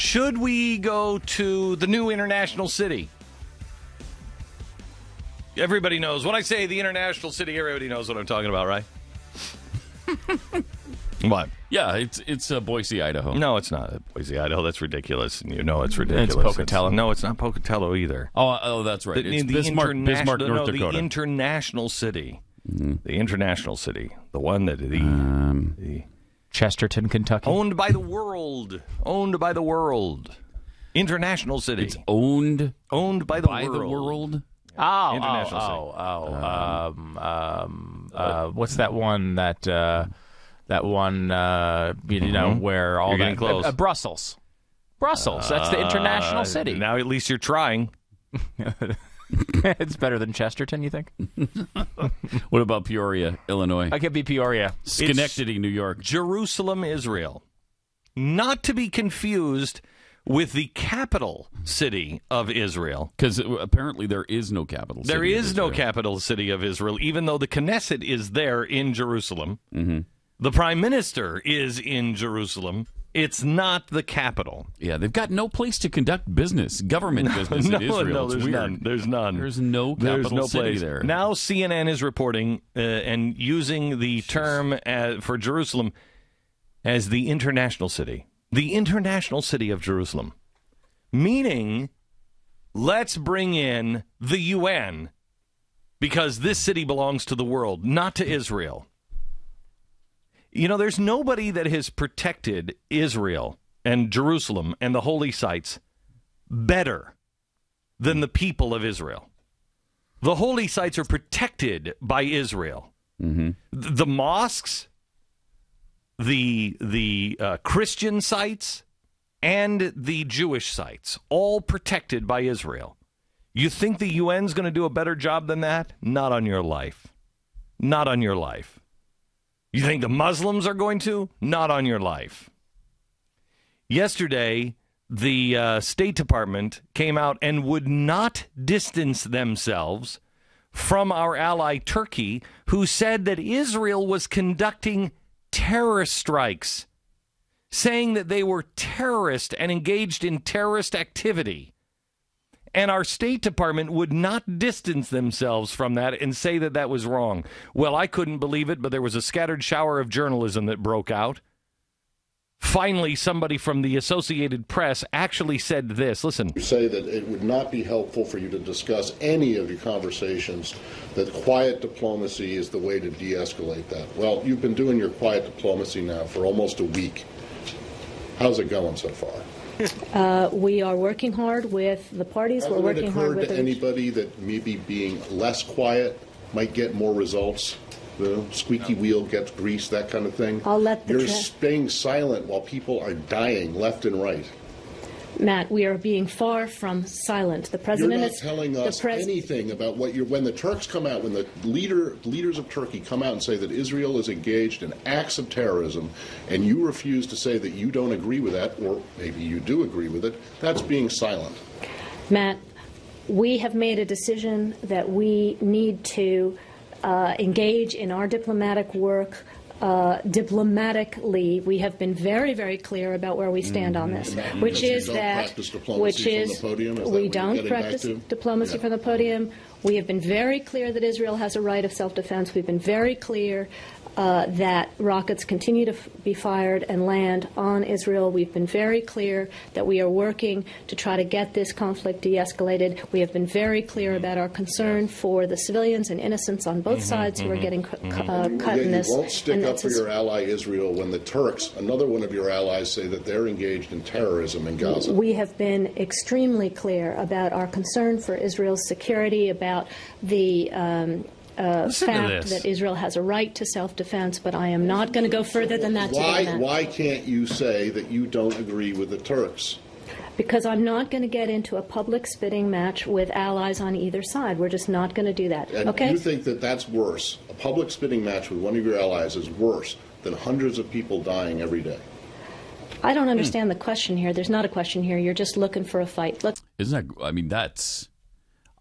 Should we go to the new international city? Everybody knows. When I say the international city, everybody knows what I'm talking about, right? What? Yeah, it's Boise, Idaho. No, it's not Boise, Idaho. That's ridiculous. And you know it's ridiculous. It's Pocatello. No, it's not Pocatello either. Oh, that's right. It's Bismarck, North Dakota. The international city. Mm-hmm. The international city. The one that the Chesterton, Kentucky. Owned by the world. International city. It's owned by the world. What's that one where all You're that getting close. Brussels. That's the international city. Now at least you're trying. It's better than Chesterton, you think? What about Peoria, Illinois? I could be Peoria. Schenectady, New York. Jerusalem, Israel. Not to be confused with the capital city of Israel. Because apparently there is no capital city. There is no capital city of Israel, even though the Knesset is there in Jerusalem. Mm-hmm. The prime minister is in Jerusalem. It's not the capital. Yeah, they've got no place to conduct business, government business in Israel. No, there's none. There's none. There's no capital city there. Now CNN is reporting and using the term for Jerusalem as the international city. The international city of Jerusalem. Meaning, let's bring in the UN because this city belongs to the world, not to Israel. You know, there's nobody that has protected Israel and Jerusalem and the holy sites better than the people of Israel. The holy sites are protected by Israel. Mm-hmm. The mosques, the Christian sites, and the Jewish sites, all protected by Israel. You think the UN's going to do a better job than that? Not on your life. Not on your life. You think the Muslims are going to? Not on your life. Yesterday, the State Department came out and would not distance themselves from our ally Turkey, who said that Israel was conducting terrorist strikes, saying that they were terrorist and engaged in terrorist activity. And our State Department would not distance themselves from that and say that that was wrong. Well, I couldn't believe it, but there was a scattered shower of journalism that broke out. Finally, somebody from the Associated Press actually said this. Listen. You say that it would not be helpful for you to discuss any of your conversations, that quiet diplomacy is the way to de-escalate that. Well, you've been doing your quiet diplomacy now for almost a week. How's it going so far? We are working hard with the parties. We're working hard with to anybody that maybe being less quiet might get more results? The squeaky wheel gets greased, that kind of thing? I'll let the You're staying silent while people are dying left and right. Matt, we are being far from silent. The president You're not telling us anything about what you're. When the Turks come out, when the leaders of Turkey come out and say that Israel is engaged in acts of terrorism, and you refuse to say that you don't agree with that, or maybe you do agree with it, that's being silent. Matt, we have made a decision that we need to engage in our diplomatic work. Diplomatically, we have been very, very clear about where we stand on this, which is that we don't practice diplomacy from the podium. We have been very clear that Israel has a right of self-defense. We've been very clear that rockets continue to be fired and land on Israel. We've been very clear that we are working to try to get this conflict de-escalated. We have been very clear about our concern for the civilians and innocents on both sides who are getting cut in this. You won't stick up for your ally Israel when the Turks, another one of your allies, say that they're engaged in terrorism in Gaza. We have been extremely clear about our concern for Israel's security, about the fact that Israel has a right to self-defense, but I am not going to go further than that today. Why can't you say that you don't agree with the Turks? Because I'm not going to get into a public spitting match with allies on either side. We're just not going to do that. And okay? You think that that's worse? A public spitting match with one of your allies is worse than hundreds of people dying every day? I don't understand the question here. There's not a question here. You're just looking for a fight. Isn't that? I mean, that's.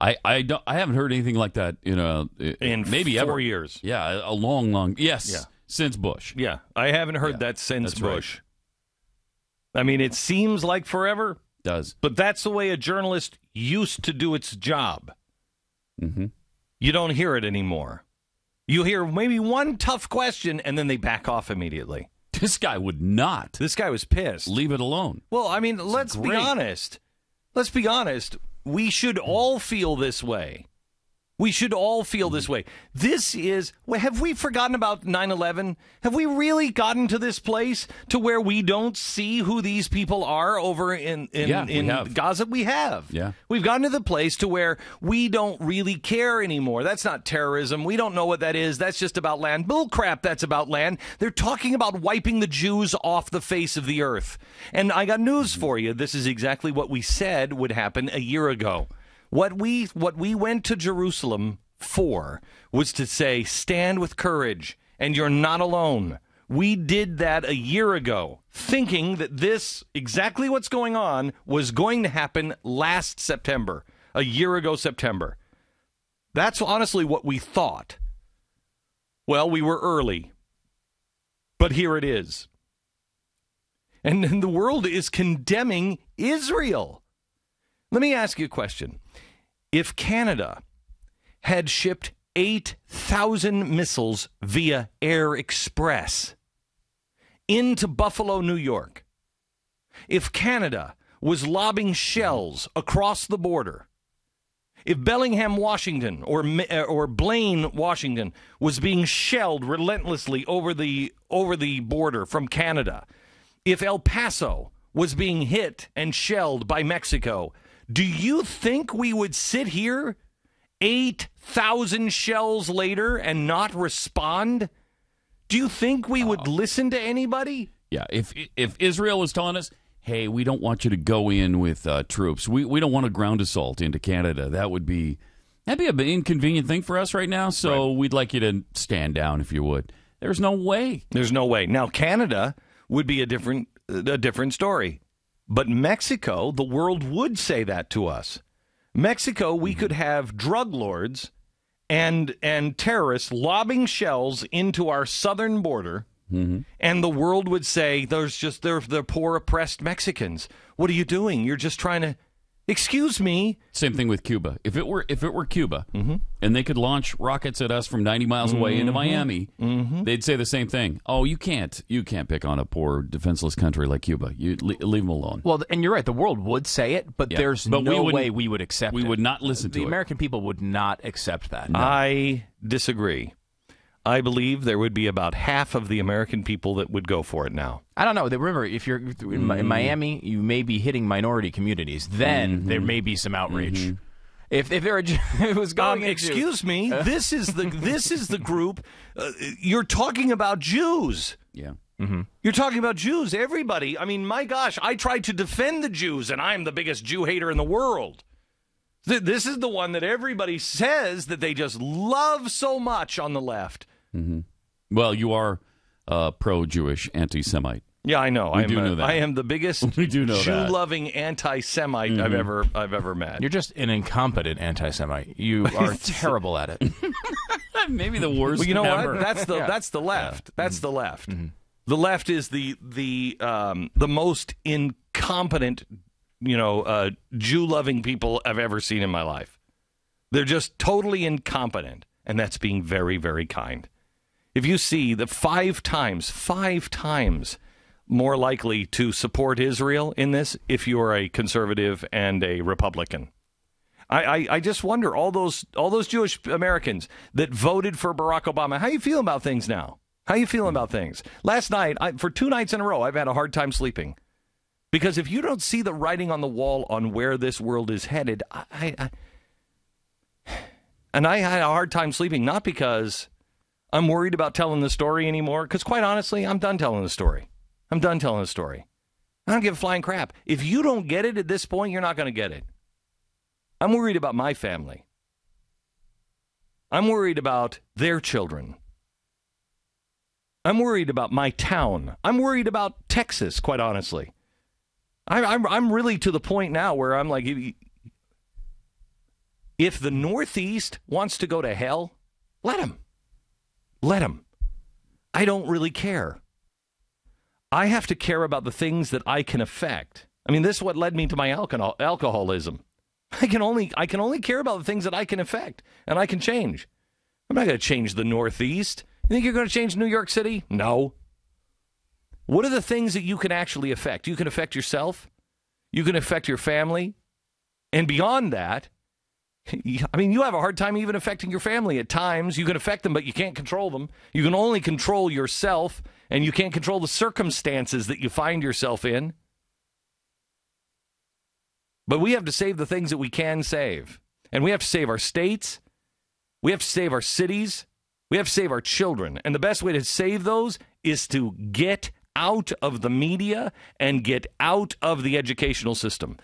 I haven't heard anything like that in maybe 4 years. Yeah, a long. Yes, yeah. Since Bush. Yeah, I haven't heard that since Bush. I mean, it seems like forever. Does. But that's the way a journalist used to do its job. Mm-hmm. You don't hear it anymore. You hear maybe one tough question, and then they back off immediately. This guy would not. This guy was pissed. Leave it alone. Well, I mean, let's be honest. Let's be honest. We should all feel this way. We should all feel this way. This is, have we forgotten about 9/11? Have we really gotten to this place to where we don't see who these people are over in Gaza? We have. Yeah. We've gotten to the place to where we don't really care anymore. That's not terrorism. We don't know what that is. That's just about land. Bull crap, that's about land. They're talking about wiping the Jews off the face of the earth. And I got news for you. This is exactly what we said would happen a year ago. What we went to Jerusalem for was to say, stand with courage, and you're not alone. We did that a year ago, thinking that this, exactly what's going on, was going to happen last September, a year ago September. That's honestly what we thought. Well, we were early, but here it is. And then the world is condemning Israel. Let me ask you a question. If Canada had shipped 8,000 missiles via Air Express into Buffalo, New York, if Canada was lobbing shells across the border, if Bellingham, Washington, or Blaine, Washington, was being shelled relentlessly over the border from Canada, if El Paso was being hit and shelled by Mexico, do you think we would sit here 8,000 shells later and not respond? Do you think we would listen to anybody? Yeah, if Israel was telling us, hey, we don't want you to go in with troops. We don't want a ground assault into Canada. That'd be an inconvenient thing for us right now, so we'd like you to stand down if you would. There's no way. There's no way. Now, Canada would be a different story. But Mexico, the world would say that to us. Mexico, we could have drug lords and terrorists lobbing shells into our southern border, and the world would say, they're poor, oppressed Mexicans. What are you doing? You're just trying to... Excuse me. Same thing with Cuba. If it were Cuba, and they could launch rockets at us from 90 miles away into Miami, they'd say the same thing. Oh, you can't pick on a poor, defenseless country like Cuba. You leave them alone. Well, and you're right. The world would say it, but there's no way we would accept it. We would not listen to it. The American people would not accept that. No. I disagree. I believe there would be about half of the American people that would go for it now. I don't know. Remember, if you're in Miami, you may be hitting minority communities. Then there may be some outrage. If there it was going. Excuse me. This is the group. You're talking about Jews. Yeah. You're talking about Jews. Everybody. I mean, my gosh, I tried to defend the Jews, and I'm the biggest Jew hater in the world. This is the one that everybody says that they just love so much on the left. Well, you are pro-Jewish anti-Semite. Yeah, I know. We do know that. I am the biggest we do know Jew-loving anti-Semite I've ever met. You're just an incompetent anti-Semite. You are terrible at it. Maybe the worst. Well, you know ever. what? That's the left. Yeah. That's the left. The left is the most incompetent, Jew-loving people I've ever seen in my life. They're just totally incompetent, and that's being very, very kind. If you see the five times more likely to support Israel in this if you are a conservative and a Republican. I just wonder, all those Jewish Americans that voted for Barack Obama, how you feeling about things now? How you feeling about things? Last night, for 2 nights in a row, I've had a hard time sleeping. Because if you don't see the writing on the wall on where this world is headed, I had a hard time sleeping, not because I'm worried about telling the story anymore, because quite honestly, I'm done telling the story. I don't give a flying crap. If you don't get it at this point, you're not going to get it. I'm worried about my family. I'm worried about their children. I'm worried about my town. I'm worried about Texas, quite honestly. I'm really to the point now where I'm like, if the Northeast wants to go to hell, let them. Let them. I don't really care. I have to care about the things that I can affect. I mean, this is what led me to my alcoholism. I can only care about the things that I can affect and I can change. I'm not going to change the Northeast. You think you're going to change New York City? No. What are the things that you can actually affect? You can affect yourself. You can affect your family. And beyond that, I mean, you have a hard time even affecting your family at times. You can affect them, but you can't control them. You can only control yourself, and you can't control the circumstances that you find yourself in. But we have to save the things that we can save. And we have to save our states. We have to save our cities. We have to save our children. And the best way to save those is to get out of the media and get out of the educational system.